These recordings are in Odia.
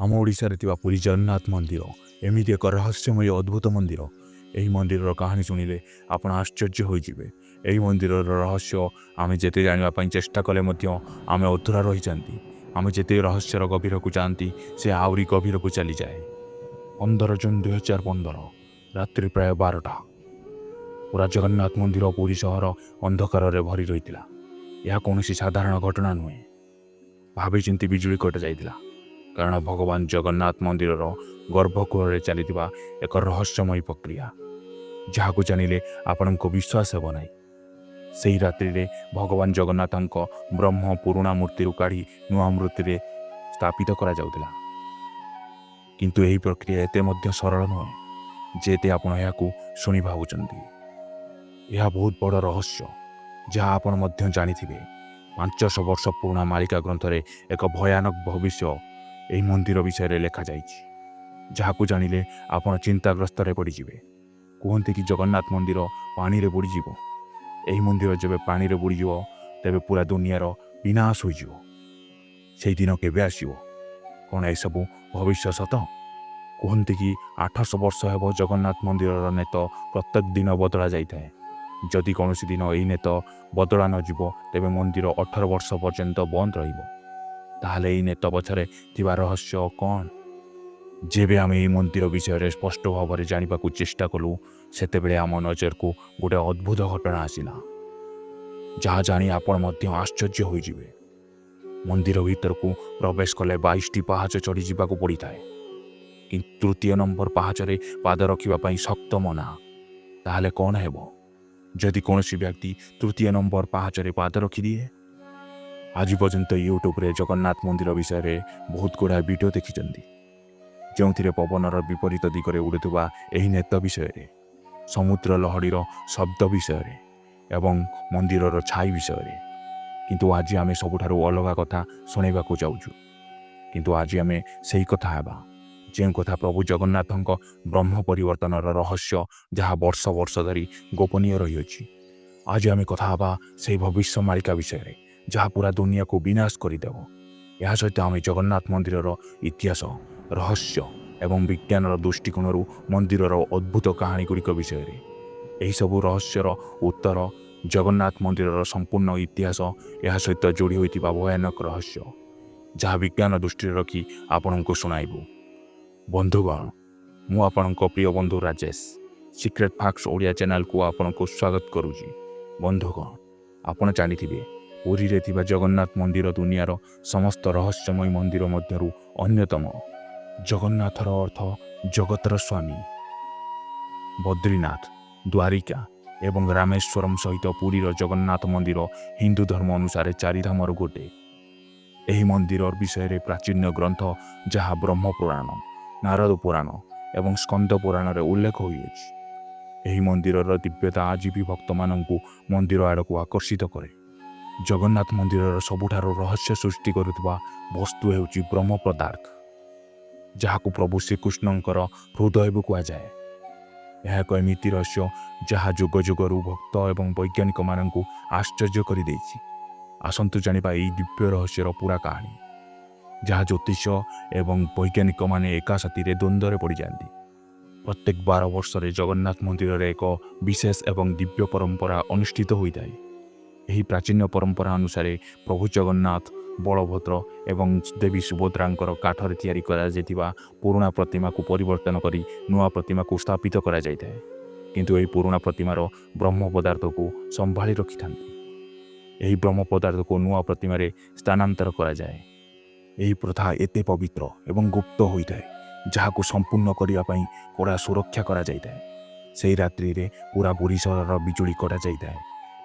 ଆମ ଓଡ଼ିଶାରେ ଥିବା ପୁରୀ ଜଗନ୍ନାଥ ମନ୍ଦିର ଏମିତି ଏକ ରହସ୍ୟମୟ ଅଦ୍ଭୁତ ମନ୍ଦିର। ଏହି ମନ୍ଦିରର କାହାଣୀ ଶୁଣିଲେ ଆପଣ ଆଶ୍ଚର୍ଯ୍ୟ ହୋଇଯିବେ। ଏହି ମନ୍ଦିରର ରହସ୍ୟ ଆମେ ଯେତେ ଜାଣିବା ପାଇଁ ଚେଷ୍ଟା କଲେ ମଧ୍ୟ ଆମେ ଅଧୁରା ରହିଯାଆନ୍ତି। ଆମେ ଯେତେ ରହସ୍ୟର ଗଭୀରକୁ ଯାଆନ୍ତି ସେ ଆହୁରି ଗଭୀରକୁ ଚାଲିଯାଏ। 15 ଜୁନ୍ 2015 ରାତ୍ରି ପ୍ରାୟ 12ଟା। ପୁରା ଜଗନ୍ନାଥ ମନ୍ଦିର ପୁରୀ ସହର ଅନ୍ଧକାରରେ ଭରି ରହିଥିଲା। ଏହା କୌଣସି ସାଧାରଣ ଘଟଣା ନୁହେଁ। ଭାବିଚିନ୍ତି ବିଜୁଳି କଟାଯାଇଥିଲା, କାରଣ ଭଗବାନ ଜଗନ୍ନାଥ ମନ୍ଦିରର ଗର୍ଭଗୃହରେ ଚାଲିଥିବା ଏକ ରହସ୍ୟମୟ ପ୍ରକ୍ରିୟା, ଯାହାକୁ ଜାଣିଲେ ଆପଣଙ୍କୁ ବିଶ୍ୱାସ ହେବ ନାହିଁ। ସେହି ରାତ୍ରିରେ ଭଗବାନ ଜଗନ୍ନାଥଙ୍କ ବ୍ରହ୍ମ ପୁରୁଣା ମୂର୍ତ୍ତିରୁ କାଢ଼ି ନୂଆ ମୂର୍ତ୍ତିରେ ସ୍ଥାପିତ କରାଯାଉଥିଲା। କିନ୍ତୁ ଏହି ପ୍ରକ୍ରିୟା ଏତେ ମଧ୍ୟ ସରଳ ନୁହେଁ ଯେତେ ଆପଣ ଏହାକୁ ଶୁଣି ଭାବୁଛନ୍ତି। ଏହା ବହୁତ ବଡ଼ ରହସ୍ୟ, ଯାହା ଆପଣ ମଧ୍ୟ ଜାଣିଥିବେ। 500 ବର୍ଷ ପୁରୁଣା ମାଳିକା ଗ୍ରନ୍ଥରେ ଏକ ଭୟାନକ ଭବିଷ୍ୟ ଏହି ମନ୍ଦିର ବିଷୟରେ ଲେଖାଯାଇଛି, ଯାହାକୁ ଜାଣିଲେ ଆପଣ ଚିନ୍ତାଗ୍ରସ୍ତରେ ପଡ଼ିଯିବେ। କୁହନ୍ତି କି ଜଗନ୍ନାଥ ମନ୍ଦିର ପାଣିରେ ବୁଡ଼ିଯିବ। ଏହି ମନ୍ଦିର ଯେବେ ପାଣିରେ ବୁଡ଼ିଯିବ, ତେବେ ପୁରା ଦୁନିଆର ବିନାଶ ହୋଇଯିବ। ସେହି ଦିନ କେବେ ଆସିବ? କ'ଣ ଏସବୁ ଭବିଷ୍ୟ ସତ? କୁହନ୍ତି କି 800 ବର୍ଷ ହେବ ଜଗନ୍ନାଥ ମନ୍ଦିରର ନେତ ପ୍ରତ୍ୟେକ ଦିନ ବଦଳା ଯାଇଥାଏ। ଯଦି କୌଣସି ଦିନ ଏହି ନେତ ବଦଳା ନଯିବ, ତେବେ ମନ୍ଦିର 18 ବର୍ଷ ପର୍ଯ୍ୟନ୍ତ ବନ୍ଦ ରହିବ। ତାହେଲେ ଏହି ନେତ ପଛରେ ଥିବା ରହସ୍ୟ କ'ଣ? ଯେବେ ଆମେ ଏହି ମନ୍ଦିର ବିଷୟରେ ସ୍ପଷ୍ଟ ଭାବରେ ଜାଣିବାକୁ ଚେଷ୍ଟା କଲୁ, ସେତେବେଳେ ଆମ ନଜରକୁ ଗୋଟିଏ ଅଦ୍ଭୁତ ଘଟଣା ଆସିଲା, ଯାହା ଜାଣି ଆପଣ ମଧ୍ୟ ଆଶ୍ଚର୍ଯ୍ୟ ହୋଇଯିବେ। ମନ୍ଦିର ଭିତରକୁ ପ୍ରବେଶ କଲେ 22ଟି ପାହାଚ ଚଢ଼ି ଯିବାକୁ ପଡ଼ିଥାଏ, କିନ୍ତୁ ତୃତୀୟ ନମ୍ବର ପାହାଚରେ ପାଦ ରଖିବା ପାଇଁ ଶକ୍ତ ମନା। ତାହେଲେ କ'ଣ ହେବ ଯଦି କୌଣସି ବ୍ୟକ୍ତି ତୃତୀୟ ନମ୍ବର ପାହାଚରେ ପାଦ ରଖିଦିଏ? ଆଜି ପର୍ଯ୍ୟନ୍ତ ୟୁଟ୍ୟୁବରେ ଜଗନ୍ନାଥ ମନ୍ଦିର ବିଷୟରେ ବହୁତ ଗୁଡ଼ାଏ ଭିଡ଼ିଓ ଦେଖିଛନ୍ତି, ଯେଉଁଥିରେ ପବନର ବିପରୀତ ଦିଗରେ ଉଡ଼ୁଥିବା ଏହି ନେତ ବିଷୟରେ, ସମୁଦ୍ର ଲହଡ଼ିର ଶବ୍ଦ ବିଷୟରେ ଏବଂ ମନ୍ଦିରର ଛାଇ ବିଷୟରେ। କିନ୍ତୁ ଆଜି ଆମେ ସବୁଠାରୁ ଅଲଗା କଥା ଶୁଣିବାକୁ ଯାଉଛୁ। କିନ୍ତୁ ଆଜି ଆମେ ସେହି କଥା ହେବା, ଯେଉଁ କଥା ପ୍ରଭୁ ଜଗନ୍ନାଥଙ୍କ ବ୍ରହ୍ମ ପରିବର୍ତ୍ତନର ରହସ୍ୟ, ଯାହା ବର୍ଷ ବର୍ଷ ଧରି ଗୋପନୀୟ ରହିଅଛି। ଆଜି ଆମେ କଥା ହେବା ସେହି ଭବିଷ୍ୟ ମାଳିକା ବିଷୟରେ, ଯାହା ପୁରା ଦୁନିଆକୁ ବିନାଶ କରିଦେବ। ଏହା ସହିତ ଆମେ ଜଗନ୍ନାଥ ମନ୍ଦିରର ଇତିହାସ, ରହସ୍ୟ ଏବଂ ବିଜ୍ଞାନର ଦୃଷ୍ଟିକୋଣରୁ ମନ୍ଦିରର ଅଦ୍ଭୁତ କାହାଣୀଗୁଡ଼ିକ ବିଷୟରେ। ଏହିସବୁ ରହସ୍ୟର ଉତ୍ତର, ଜଗନ୍ନାଥ ମନ୍ଦିରର ସମ୍ପୂର୍ଣ୍ଣ ଇତିହାସ, ଏହା ସହିତ ଯୋଡ଼ି ହୋଇଥିବା ଭୟାନକ ରହସ୍ୟ, ଯାହା ବିଜ୍ଞାନ ଦୃଷ୍ଟିରେ ରଖି ଆପଣଙ୍କୁ ଶୁଣାଇବୁ। ବନ୍ଧୁଗଣ, ମୁଁ ଆପଣଙ୍କ ପ୍ରିୟ ବନ୍ଧୁ ରାଜେଶ ସିକ୍ରେଟ୍ ଫ୍ୟାକ୍ଟସ୍ ଓଡ଼ିଆ ଚ୍ୟାନେଲକୁ ଆପଣଙ୍କୁ ସ୍ୱାଗତ କରୁଛି। ବନ୍ଧୁଗଣ, ଆପଣ ଜାଣିଥିବେ, ପୁରୀରେ ଥିବା ଜଗନ୍ନାଥ ମନ୍ଦିର ଦୁନିଆର ସମସ୍ତ ରହସ୍ୟମୟ ମନ୍ଦିର ମଧ୍ୟରୁ ଅନ୍ୟତମ। ଜଗନ୍ନାଥର ଅର୍ଥ ଜଗତର ସ୍ୱାମୀ। ବଦ୍ରିନାଥ, ଦ୍ୱାରିକା ଏବଂ ରାମେଶ୍ୱରମ୍ ସହିତ ପୁରୀର ଜଗନ୍ନାଥ ମନ୍ଦିର ହିନ୍ଦୁ ଧର୍ମ ଅନୁସାରେ ଚାରିଧାମରୁ ଗୋଟିଏ। ଏହି ମନ୍ଦିର ବିଷୟରେ ପ୍ରାଚୀନ ଗ୍ରନ୍ଥ, ଯାହା ବ୍ରହ୍ମ ପୁରାଣ, ନାରଦ ପୁରାଣ ଏବଂ ସ୍କନ୍ଦ ପୁରାଣରେ ଉଲ୍ଲେଖ ହୋଇଅଛି। ଏହି ମନ୍ଦିରର ଦିବ୍ୟତା ଆଜି ବି ଭକ୍ତମାନଙ୍କୁ ମନ୍ଦିର ଆଡ଼କୁ ଆକର୍ଷିତ କରେ। ଜଗନ୍ନାଥ ମନ୍ଦିରର ସବୁଠାରୁ ରହସ୍ୟ ସୃଷ୍ଟି କରୁଥିବା ବସ୍ତୁ ହେଉଛି ବ୍ରହ୍ମ ପଦାର୍ଥ, ଯାହାକୁ ପ୍ରଭୁ ଶ୍ରୀକୃଷ୍ଣଙ୍କର ହୃଦୟ କୁହାଯାଏ। ଏହା ଏକ ଏମିତି ରହସ୍ୟ ଯାହା ଯୁଗ ଯୁଗରୁ ଭକ୍ତ ଏବଂ ବୈଜ୍ଞାନିକମାନଙ୍କୁ ଆଶ୍ଚର୍ଯ୍ୟ କରିଦେଇଛି। ଆସନ୍ତୁ ଜାଣିବା ଏହି ଦିବ୍ୟ ରହସ୍ୟର ପୁରା କାହାଣୀ, ଯାହା ଜ୍ୟୋତିଷ ଏବଂ ବୈଜ୍ଞାନିକମାନେ ଏକା ସାଥିରେ ଦ୍ୱନ୍ଦ୍ୱରେ ପଡ଼ିଯାଆନ୍ତି। ପ୍ରତ୍ୟେକ 12 ବର୍ଷରେ ଜଗନ୍ନାଥ ମନ୍ଦିରରେ ଏକ ବିଶେଷ ଏବଂ ଦିବ୍ୟ ପରମ୍ପରା ଅନୁଷ୍ଠିତ ହୋଇଥାଏ। ଏହି ପ୍ରାଚୀନ ପରମ୍ପରା ଅନୁସାରେ ପ୍ରଭୁ ଜଗନ୍ନାଥ, ବଳଭଦ୍ର ଏବଂ ଦେବୀ ସୁଭଦ୍ରାଙ୍କର କାଠରେ ତିଆରି କରାଯାଇଥିବା ପୁରୁଣା ପ୍ରତିମାକୁ ପରିବର୍ତ୍ତନ କରି ନୂଆ ପ୍ରତିମାକୁ ସ୍ଥାପିତ କରାଯାଇଥାଏ। କିନ୍ତୁ ଏହି ପୁରୁଣା ପ୍ରତିମାର ବ୍ରହ୍ମ ପଦାର୍ଥକୁ ସମ୍ଭାଳି ରଖିଥାନ୍ତି। ଏହି ବ୍ରହ୍ମ ପଦାର୍ଥକୁ ନୂଆ ପ୍ରତିମାରେ ସ୍ଥାନାନ୍ତର କରାଯାଏ। ଏହି ପ୍ରଥା ଏତେ ପବିତ୍ର ଏବଂ ଗୁପ୍ତ ହୋଇଥାଏ, ଯାହାକୁ ସମ୍ପୂର୍ଣ୍ଣ କରିବା ପାଇଁ କଡ଼ା ସୁରକ୍ଷା କରାଯାଇଥାଏ। ସେହି ରାତ୍ରିରେ ପୁରା ପୁରୀ ସହରର ବିଜୁଳି କଟାଯାଇଥାଏ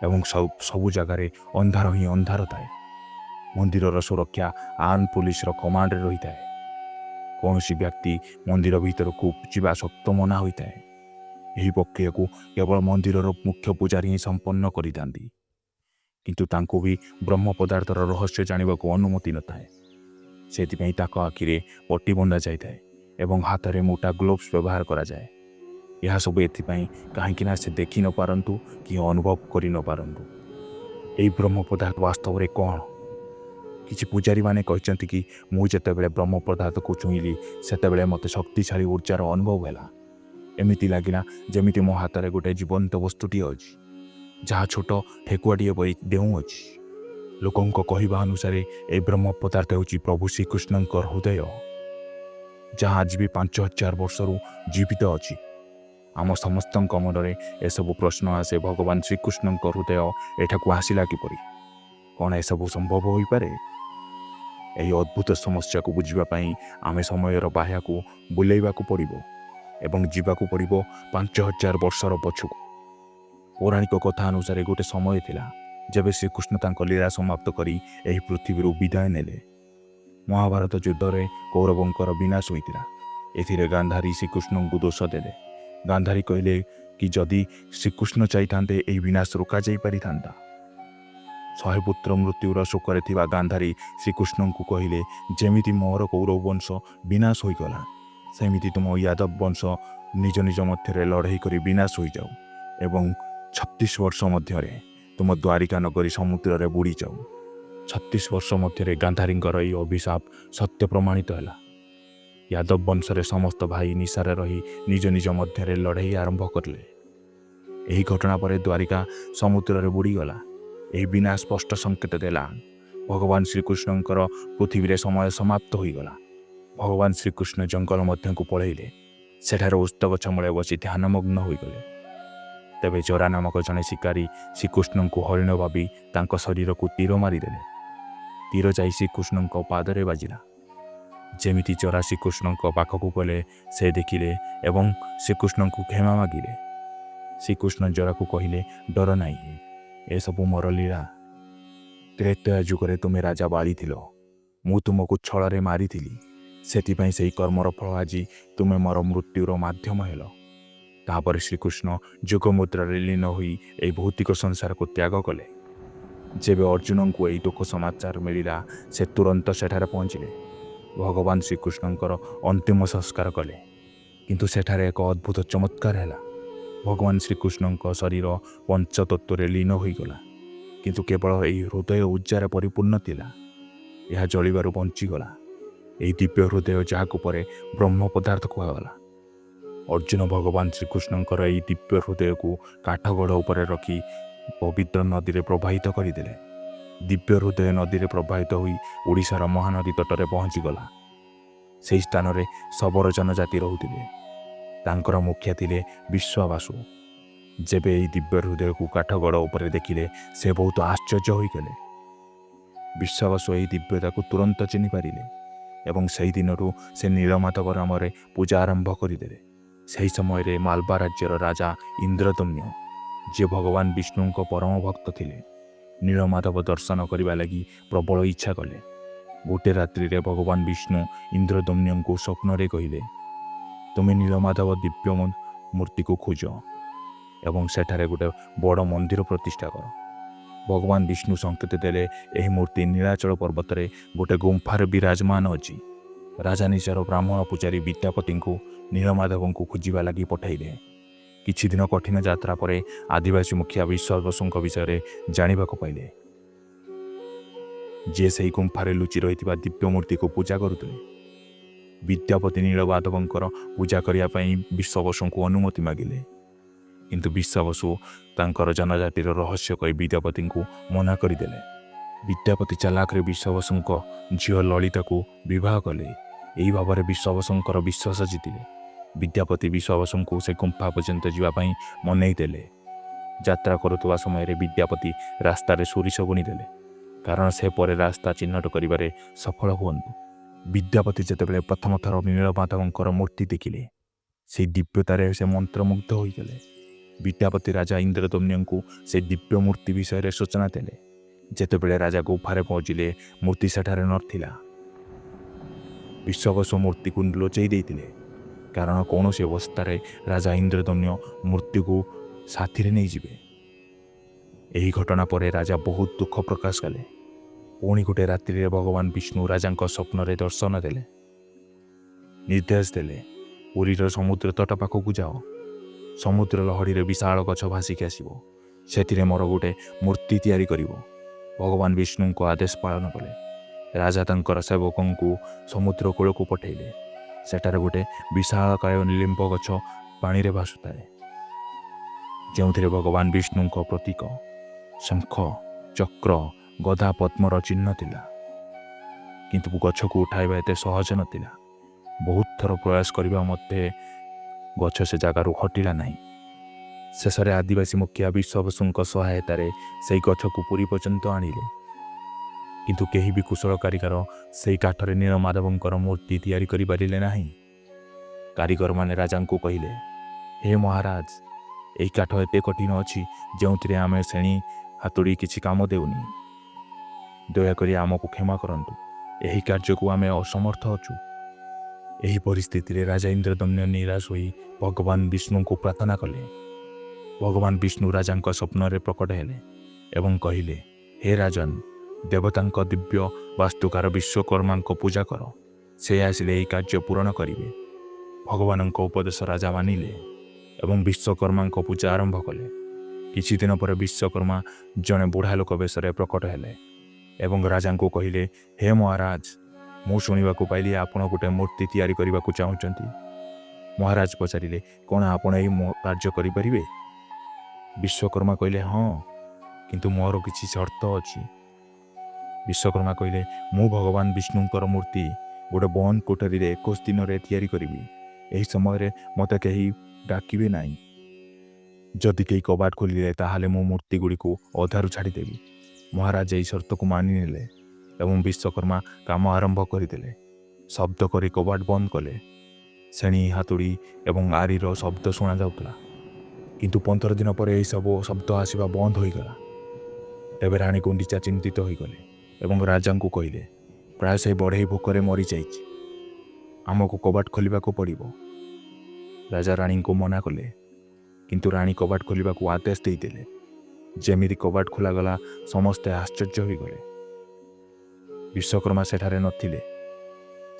ଏବଂ ସବୁ ଜାଗାରେ ଅନ୍ଧାର ହିଁ ଅନ୍ଧାର ଥାଏ। ମନ୍ଦିରର ସୁରକ୍ଷା ଆର୍ମ ପୁଲିସର କମାଣ୍ଡରେ ରହିଥାଏ। କୌଣସି ବ୍ୟକ୍ତି ମନ୍ଦିର ଭିତରକୁ ଯିବା ଶକ୍ତ ମନା ହୋଇଥାଏ। ଏହି ପ୍ରକ୍ରିୟାକୁ କେବଳ ମନ୍ଦିରର ମୁଖ୍ୟ ପୂଜାରୀ ହିଁ ସମ୍ପନ୍ନ କରିଥାନ୍ତି। କିନ୍ତୁ ତାଙ୍କୁ ବି ବ୍ରହ୍ମ ପଦାର୍ଥର ରହସ୍ୟ ଜାଣିବାକୁ ଅନୁମତି ନଥାଏ। ସେଥିପାଇଁ ତାଙ୍କ ଆଖିରେ ପଟି ବନ୍ଧା ଯାଇଥାଏ ଏବଂ ହାତରେ ମୋଟା ଗ୍ଲୋଭ୍ସ ବ୍ୟବହାର କରାଯାଏ। ଏହା ସବୁ ଏଥିପାଇଁ କାହିଁକି ନା ସେ ଦେଖି ନପାରନ୍ତୁ କି ଅନୁଭବ କରି ନପାରନ୍ତୁ। ଏହି ବ୍ରହ୍ମ ପଦାର୍ଥ ବାସ୍ତବରେ କ'ଣ? କିଛି ପୂଜାରୀମାନେ କହିଛନ୍ତି କି ମୁଁ ଯେତେବେଳେ ବ୍ରହ୍ମ ପଦାର୍ଥକୁ ଛୁଇଁଲି ସେତେବେଳେ ମୋତେ ଶକ୍ତିଶାଳୀ ଉର୍ଜାର ଅନୁଭବ ହେଲା। ଏମିତି ଲାଗିଲା ଯେମିତି ମୋ ହାତରେ ଗୋଟିଏ ଜୀବନ୍ତ ବସ୍ତୁଟିଏ ଅଛି, ଯାହା ଛୋଟ ଠେକୁଆଟିଏ ପରି ଡେଉଁଅଛି। ଲୋକଙ୍କ କହିବା ଅନୁସାରେ ଏହି ବ୍ରହ୍ମ ପଦାର୍ଥ ହେଉଛି ପ୍ରଭୁ ଶ୍ରୀକୃଷ୍ଣଙ୍କ ହୃଦୟ, ଯାହା ଆଜି ବି 5000 ବର୍ଷରୁ ଜୀବିତ ଅଛି। ଆମ ସମସ୍ତଙ୍କ ମନରେ ଏସବୁ ପ୍ରଶ୍ନ ଆସେ, ଭଗବାନ ଶ୍ରୀକୃଷ୍ଣଙ୍କ ହୃଦୟ ଏଠାକୁ ଆସିଲା କିପରି? କ'ଣ ଏସବୁ ସମ୍ଭବ ହୋଇପାରେ? ଏହି ଅଦ୍ଭୁତ ସମସ୍ୟାକୁ ବୁଝିବା ପାଇଁ ଆମେ ସମୟର ବାହ୍ୟକୁ ବୁଲେଇବାକୁ ପଡ଼ିବ ଏବଂ ଯିବାକୁ ପଡ଼ିବ 5000 ବର୍ଷର ପଛକୁ। ପୌରାଣିକ କଥା ଅନୁସାରେ ଗୋଟେ ସମୟ ଥିଲା ଯେବେ ଶ୍ରୀକୃଷ୍ଣ ତାଙ୍କ ଲୀଳା ସମାପ୍ତ କରି ଏହି ପୃଥିବୀରୁ ବିଦାୟ ନେଲେ। ମହାଭାରତ ଯୁଦ୍ଧରେ କୌରବଙ୍କର ବିନାଶ ହୋଇଥିଲା। ଏଥିରେ ଗାନ୍ଧାରୀ ଶ୍ରୀକୃଷ୍ଣଙ୍କୁ ଦୋଷ ଦେଲେ। ଗାନ୍ଧାରୀ କହିଲେ କି ଯଦି ଶ୍ରୀକୃଷ୍ଣ ଚାହିଁଥାନ୍ତେ ଏହି ବିନାଶ ରୋକାଯାଇ ପାରିଥାନ୍ତା। 100 ପୁତ୍ର ମୃତ୍ୟୁର ଶୋକରେ ଥିବା ଗାନ୍ଧାରୀ ଶ୍ରୀକୃଷ୍ଣଙ୍କୁ କହିଲେ, ଯେମିତି ମୋର କୌରବ ବଂଶ ବିନାଶ ହୋଇଗଲା, ସେମିତି ତୁମ ୟାଦବ ବଂଶ ନିଜ ନିଜ ମଧ୍ୟରେ ଲଢ଼େଇ କରି ବିନାଶ ହୋଇଯାଉ ଏବଂ 36 ବର୍ଷ ମଧ୍ୟରେ ତୁମ ଦ୍ୱାରିକା ନଗରୀ ସମୁଦ୍ରରେ ବୁଡ଼ିଯାଉ। 36 ବର୍ଷ ମଧ୍ୟରେ ଗାନ୍ଧାରୀଙ୍କର ଏହି ଅଭିଶାପ ସତ୍ୟ ପ୍ରମାଣିତ ହେଲା। ୟାଦବ ବଂଶରେ ସମସ୍ତ ଭାଇ ନିଶାରେ ରହି ନିଜ ନିଜ ମଧ୍ୟରେ ଲଢ଼େଇ ଆରମ୍ଭ କଲେ। ଏହି ଘଟଣା ପରେ ଦ୍ୱାରିକା ସମୁଦ୍ରରେ ବୁଡ଼ିଗଲା। ଏହି ବିନା ସ୍ପଷ୍ଟ ସଂକେତ ଦେଲା ଭଗବାନ ଶ୍ରୀକୃଷ୍ଣଙ୍କର ପୃଥିବୀରେ ସମୟ ସମାପ୍ତ ହୋଇଗଲା। ଭଗବାନ ଶ୍ରୀକୃଷ୍ଣ ଜଙ୍ଗଲ ମଧ୍ୟକୁ ପଳାଇଲେ। ସେଠାରେ ଓସ୍ତ ଗଛ ମୂଳେ ବସି ଧ୍ୟାନମଗ୍ନ ହୋଇଗଲେ। ତେବେ ଚୋରା ନାମକ ଜଣେ ଶିକାରୀ ଶ୍ରୀକୃଷ୍ଣଙ୍କୁ ହରିଣ ଭାବି ତାଙ୍କ ଶରୀରକୁ ତୀର ମାରିଦେଲେ। ତୀର ଯାଇ ଶ୍ରୀକୃଷ୍ଣଙ୍କ ପାଦରେ ବାଜିଲା। ଯେମିତି ଚୋରା ଶ୍ରୀକୃଷ୍ଣଙ୍କ ପାଖକୁ ଗଲେ ସେ ଦେଖିଲେ ଏବଂ ଶ୍ରୀକୃଷ୍ଣଙ୍କୁ କ୍ଷମା ମାଗିଲେ। ଶ୍ରୀକୃଷ୍ଣ ଚୋରାକୁ କହିଲେ, ଡର ନାହିଁ, ଏସବୁ ମୋର ଲୀଳା। ତ୍ରେତୟା ଯୁଗରେ ତୁମେ ରାଜା ବାଳିଥିଲ, ମୁଁ ତୁମକୁ ଛଳରେ ମାରିଥିଲି, ସେଥିପାଇଁ ସେହି କର୍ମର ଫଳ ଆଜି ତୁମେ ମୋର ମୃତ୍ୟୁର ମାଧ୍ୟମ ହେଲ। ତାପରେ ଶ୍ରୀକୃଷ୍ଣ ଯୋଗମୁଦ୍ରାରେ ଲୀନ ହୋଇ ଏହି ଭୌତିକ ସଂସାରକୁ ତ୍ୟାଗ କଲେ। ଯେବେ ଅର୍ଜୁନଙ୍କୁ ଏହି ଦୁଃଖ ସମାଚାର ମିଳିଲା, ସେ ତୁରନ୍ତ ସେଠାରେ ପହଞ୍ଚିଲେ। ଭଗବାନ ଶ୍ରୀକୃଷ୍ଣଙ୍କର ଅନ୍ତିମ ସଂସ୍କାର କଲେ। କିନ୍ତୁ ସେଠାରେ ଏକ ଅଦ୍ଭୁତ ଚମତ୍କାର ହେଲା। ଭଗବାନ ଶ୍ରୀକୃଷ୍ଣଙ୍କ ଶରୀର ପଞ୍ଚତତ୍ତ୍ୱରେ ଲୀନ ହୋଇଗଲା, କିନ୍ତୁ କେବଳ ଏହି ହୃଦୟ ଉର୍ଜାରେ ପରିପୂର୍ଣ୍ଣ ଥିଲା। ଏହା ଜଳିବାରୁ ବଞ୍ଚିଗଲା। ଏହି ଦିବ୍ୟ ହୃଦୟ ଯାହାକୁ ପରେ ବ୍ରହ୍ମ ପଦାର୍ଥ କୁହାଗଲା। ଅର୍ଜୁନ ଭଗବାନ ଶ୍ରୀକୃଷ୍ଣଙ୍କର ଏହି ଦିବ୍ୟ ହୃଦୟକୁ କାଠଗଡ଼ ଉପରେ ରଖି ପବିତ୍ର ନଦୀରେ ପ୍ରବାହିତ କରିଦେଲେ। ଦିବ୍ୟ ହୃଦୟ ନଦୀରେ ପ୍ରବାହିତ ହୋଇ ଓଡ଼ିଶାର ମହାନଦୀ ତଟରେ ପହଞ୍ଚିଗଲା। ସେହି ସ୍ଥାନରେ ଶବର ଜନଜାତି ରହୁଥିଲେ। ତାଙ୍କର ମୁଖିଆ ଥିଲେ ବିଶ୍ୱାବାସୁ। ଯେବେ ଏହି ଦିବ୍ୟ ହୃଦୟକୁ କାଠଗଡ଼ ଉପରେ ଦେଖିଲେ ସେ ବହୁତ ଆଶ୍ଚର୍ଯ୍ୟ ହୋଇଗଲେ। ବିଶ୍ୱାବାସୁ ଏହି ଦିବ୍ୟତାକୁ ତୁରନ୍ତ ଚିହ୍ନି ପାରିଲେ ଏବଂ ସେହି ଦିନରୁ ସେ ନୀଳମାଧବ ନାମରେ ପୂଜା ଆରମ୍ଭ କରିଦେଲେ। ସେହି ସମୟରେ ମାଲବା ରାଜ୍ୟର ରାଜା ଇନ୍ଦ୍ରଦମ୍ୟ, ଯିଏ ଭଗବାନ ବିଷ୍ଣୁଙ୍କ ପରମ ଭକ୍ତ ଥିଲେ, ନୀଳମାଧବ ଦର୍ଶନ କରିବା ଲାଗି ପ୍ରବଳ ଇଚ୍ଛା କଲେ। ଗୋଟିଏ ରାତ୍ରିରେ ଭଗବାନ ବିଷ୍ଣୁ ଇନ୍ଦ୍ରଦମ୍ୟଙ୍କୁ ସ୍ୱପ୍ନରେ କହିଲେ, ତୁମେ ନୀଳମାଧବ ଦିବ୍ୟ ମୂର୍ତ୍ତିକୁ ଖୋଜ ଏବଂ ସେଠାରେ ଗୋଟେ ବଡ଼ ମନ୍ଦିର ପ୍ରତିଷ୍ଠା କର। ଭଗବାନ ବିଷ୍ଣୁ ସଂକେତ ଦେଲେ, ଏହି ମୂର୍ତ୍ତି ନୀଳାଚଳ ପର୍ବତରେ ଗୋଟେ ଗୁମ୍ଫାରେ ବିରାଜମାନ ଅଛି। ରାଜା ନିଜର ବ୍ରାହ୍ମଣ ପୂଜାରୀ ବିଦ୍ୟାପତିଙ୍କୁ ନୀଳମାଧବଙ୍କୁ ଖୋଜିବା ଲାଗି ପଠାଇଲେ। କିଛି ଦିନ କଠିନ ଯାତ୍ରା ପରେ ଆଦିବାସୀ ମୁଖିଆ ବିଶ୍ୱାବସୁଙ୍କ ବିଷୟରେ ଜାଣିବାକୁ ପାଇଲେ, ଯିଏ ସେହି ଗୁମ୍ଫାରେ ଲୁଚି ରହିଥିବା ଦିବ୍ୟ ମୂର୍ତ୍ତିକୁ ପୂଜା କରୁଥିଲେ। ବିଦ୍ୟାପତି ନୀଳମାଧବଙ୍କର ପୂଜା କରିବା ପାଇଁ ବିଶ୍ୱାବସୁଙ୍କୁ ଅନୁମତି ମାଗିଲେ, କିନ୍ତୁ ବିଶ୍ୱାବସୁ ତାଙ୍କର ଜନଜାତିର ରହସ୍ୟ କହି ବିଦ୍ୟାପତିଙ୍କୁ ମନା କରିଦେଲେ। ବିଦ୍ୟାପତି ଚାଲାକରେ ବିଶ୍ୱାବସୁଙ୍କ ଝିଅ ଲଳିତାକୁ ବିବାହ କଲେ। ଏହି ଭାବରେ ବିଶ୍ୱାବସୁଙ୍କର ବିଶ୍ୱାସ ଜିତିଲେ। ବିଦ୍ୟାପତି ବିଶ୍ୱାବସୁଙ୍କୁ ସେ ଗୁମ୍ଫା ପର୍ଯ୍ୟନ୍ତ ଯିବା ପାଇଁ ମନେଇ ଦେଲେ। ଯାତ୍ରା କରୁଥିବା ସମୟରେ ବିଦ୍ୟାପତି ରାସ୍ତାରେ ସୋରିଷ ବୁଣିଦେଲେ, କାରଣ ସେ ପରେ ରାସ୍ତା ଚିହ୍ନଟ କରିବାରେ ସଫଳ ହୁଅନ୍ତୁ। ବିଦ୍ୟାପତି ଯେତେବେଳେ ପ୍ରଥମ ଥର ନୀଳମାଧବଙ୍କର ମୂର୍ତ୍ତି ଦେଖିଲେ, ସେହି ଦିବ୍ୟତାରେ ସେ ମନ୍ତ୍ରମୁଗ୍ଧ ହୋଇଗଲେ। ବିଦ୍ୟାପତି ରାଜା ଇନ୍ଦ୍ରଦମ୍ୟଙ୍କୁ ସେ ଦିବ୍ୟ ମୂର୍ତ୍ତି ବିଷୟରେ ସୂଚନା ଦେଲେ। ଯେତେବେଳେ ରାଜା ଗୁମ୍ଫାରେ ପହଞ୍ଚିଲେ, ମୂର୍ତ୍ତି ସେଠାରେ ନଥିଲା। ବିଶ୍ୱାବସୁ ମୂର୍ତ୍ତିକୁ ଲୁଚେଇ ଦେଇଥିଲେ, କାରଣ କୌଣସି ଅବସ୍ଥାରେ ରାଜା ଇନ୍ଦ୍ରଦମ୍ୟ ମୂର୍ତ୍ତିକୁ ସାଥିରେ ନେଇଯିବେ। ଏହି ଘଟଣା ପରେ ରାଜା ବହୁତ ଦୁଃଖ ପ୍ରକାଶ କଲେ। ପୁଣି ଗୋଟିଏ ରାତ୍ରିରେ ଭଗବାନ ବିଷ୍ଣୁ ରାଜାଙ୍କ ସ୍ୱପ୍ନରେ ଦର୍ଶନ ଦେଲେ। ନିର୍ଦ୍ଦେଶ ଦେଲେ, ପୁରୀର ସମୁଦ୍ର ତଟ ପାଖକୁ ଯାଅ। ସମୁଦ୍ର ଲହଡ଼ିରେ ବିଶାଳ ଗଛ ଭାସିକି ଆସିବ, ସେଥିରେ ମୋର ଗୋଟେ ମୂର୍ତ୍ତି ତିଆରି କରିବ। ଭଗବାନ ବିଷ୍ଣୁଙ୍କ ଆଦେଶ ପାଳନ କଲେ। ରାଜା ତାଙ୍କର ସେବକଙ୍କୁ ସମୁଦ୍ର କୂଳକୁ ପଠାଇଲେ। ସେଠାରେ ଗୋଟେ ବିଶାଳକାୟ ନିଲିମ୍ବ ଗଛ ପାଣିରେ ଭାସୁଥାଏ, ଯେଉଁଥିରେ ଭଗବାନ ବିଷ୍ଣୁଙ୍କ ପ୍ରତୀକ ଶଙ୍ଖ, ଚକ୍ର, ଗଦା, ପଦ୍ମର ଚିହ୍ନ ଥିଲା। କିନ୍ତୁ ଗଛକୁ ଉଠାଇବା ଏତେ ସହଜ ନଥିଲା। ବହୁତ ଥର ପ୍ରୟାସ କରିବା ମଧ୍ୟରେ ଗଛ ସେ ଜାଗାରୁ ହଟିଲା ନାହିଁ। ଶେଷରେ ଆଦିବାସୀ ମୁଖିଆ ବିଶ୍ୱବସୁଙ୍କ ସହାୟତାରେ ସେହି ଗଛକୁ ପୁରୀ ପର୍ଯ୍ୟନ୍ତ ଆଣିଲେ। କିନ୍ତୁ କେହି ବି କୁଶଳ କାରିଗର ସେହି କାଠରେ ନୀଳମାଧବଙ୍କର ମୂର୍ତ୍ତି ତିଆରି କରିପାରିଲେ ନାହିଁ। କାରିଗରମାନେ ରାଜାଙ୍କୁ କହିଲେ, ହେ ମହାରାଜ, ଏହି କାଠ ଏତେ କଠିନ ଅଛି ଯେଉଁଥିରେ ଆମେ ଶ୍ରେଣୀ ହାତୁଡ଼ି କିଛି କାମ ଦେଉନି। ଦୟାକରି ଆମକୁ କ୍ଷମା କରନ୍ତୁ, ଏହି କାର୍ଯ୍ୟକୁ ଆମେ ଅସମର୍ଥ ଅଛୁ। ଏହି ପରିସ୍ଥିତିରେ ରାଜା ଇନ୍ଦ୍ରଦମ୍ନ ନିରାଶ ହୋଇ ଭଗବାନ ବିଷ୍ଣୁଙ୍କୁ ପ୍ରାର୍ଥନା କଲେ। ଭଗବାନ ବିଷ୍ଣୁ ରାଜାଙ୍କ ସ୍ୱପ୍ନରେ ପ୍ରକଟ ହେଲେ ଏବଂ କହିଲେ, ହେ ରାଜନ, ଦେବତାଙ୍କ ଦିବ୍ୟ ବାସ୍ତୁକାର ବିଶ୍ୱକର୍ମାଙ୍କ ପୂଜା କର। ସେ ଆସିଲେ ଏହି କାର୍ଯ୍ୟ ପୂରଣ କରିବେ। ଭଗବାନଙ୍କ ଉପଦେଶ ରାଜା ମାନିଲେ ଏବଂ ବିଶ୍ୱକର୍ମାଙ୍କ ପୂଜା ଆରମ୍ଭ କଲେ। କିଛି ଦିନ ପରେ ବିଶ୍ୱକର୍ମା ଜଣେ ବୁଢ଼ା ଲୋକ ବେଶରେ ପ୍ରକଟ ହେଲେ ଏବଂ ରାଜାଙ୍କୁ କହିଲେ, ହେ ମହାରାଜ, ମୁଁ ଶୁଣିବାକୁ ପାଇଲି ଆପଣ ଗୋଟେ ମୂର୍ତ୍ତି ତିଆରି କରିବାକୁ ଚାହୁଁଛନ୍ତି। ମହାରାଜ ପଚାରିଲେ, କ'ଣ ଆପଣ ଏହି କାର୍ଯ୍ୟ କରିପାରିବେ? ବିଶ୍ୱକର୍ମା କହିଲେ, ହଁ, କିନ୍ତୁ ମୋର କିଛି ସର୍ତ୍ତ ଅଛି। ବିଶ୍ୱକର୍ମା କହିଲେ, ମୁଁ ଭଗବାନ ବିଷ୍ଣୁଙ୍କର ମୂର୍ତ୍ତି ଗୋଟେ ବନ୍ଦ କୋଠରୀରେ 21 ଦିନରେ ତିଆରି କରିବି। ଏହି ସମୟରେ ମୋତେ କେହି ଡାକିବେ ନାହିଁ। ଯଦି କେହି କବାଟ ଖୋଲିଲେ ତାହେଲେ ମୁଁ ମୂର୍ତ୍ତିଗୁଡ଼ିକୁ ଅଧାରୁ ଛାଡ଼ିଦେବି। ମହାରାଜ ଏହି ସର୍ତ୍ତକୁ ମାନିନେଲେ ଏବଂ ବିଶ୍ୱକର୍ମା କାମ ଆରମ୍ଭ କରିଦେଲେ। ଶବ୍ଦ କରି କବାଟ ବନ୍ଦ କଲେ। ଶ୍ରେଣୀ, ହାତୁଡ଼ି ଏବଂ ଆରିର ଶବ୍ଦ ଶୁଣାଯାଉଥିଲା। କିନ୍ତୁ 15 ଦିନ ପରେ ଏହିସବୁ ଶବ୍ଦ ଆସିବା ବନ୍ଦ ହୋଇଗଲା। ତେବେ ରାଣୀ ଗୁଣ୍ଡିଚା ଚିନ୍ତିତ ହୋଇଗଲେ ଏବଂ ରାଜାଙ୍କୁ କହିଲେ, ପ୍ରାୟ ସେ ବଢ଼େଇ ଭୋକରେ ମରିଯାଇଛି, ଆମକୁ କବାଟ ଖୋଲିବାକୁ ପଡ଼ିବ। ରାଜା ରାଣୀଙ୍କୁ ମନା କଲେ, କିନ୍ତୁ ରାଣୀ କବାଟ ଖୋଲିବାକୁ ଆଦେଶ ଦେଇଦେଲେ। ଯେମିତି କବାଟ ଖୋଲାଗଲା, ସମସ୍ତେ ଆଶ୍ଚର୍ଯ୍ୟ ହୋଇଗଲେ। ବିଶ୍ୱକର୍ମା ସେଠାରେ ନଥିଲେ।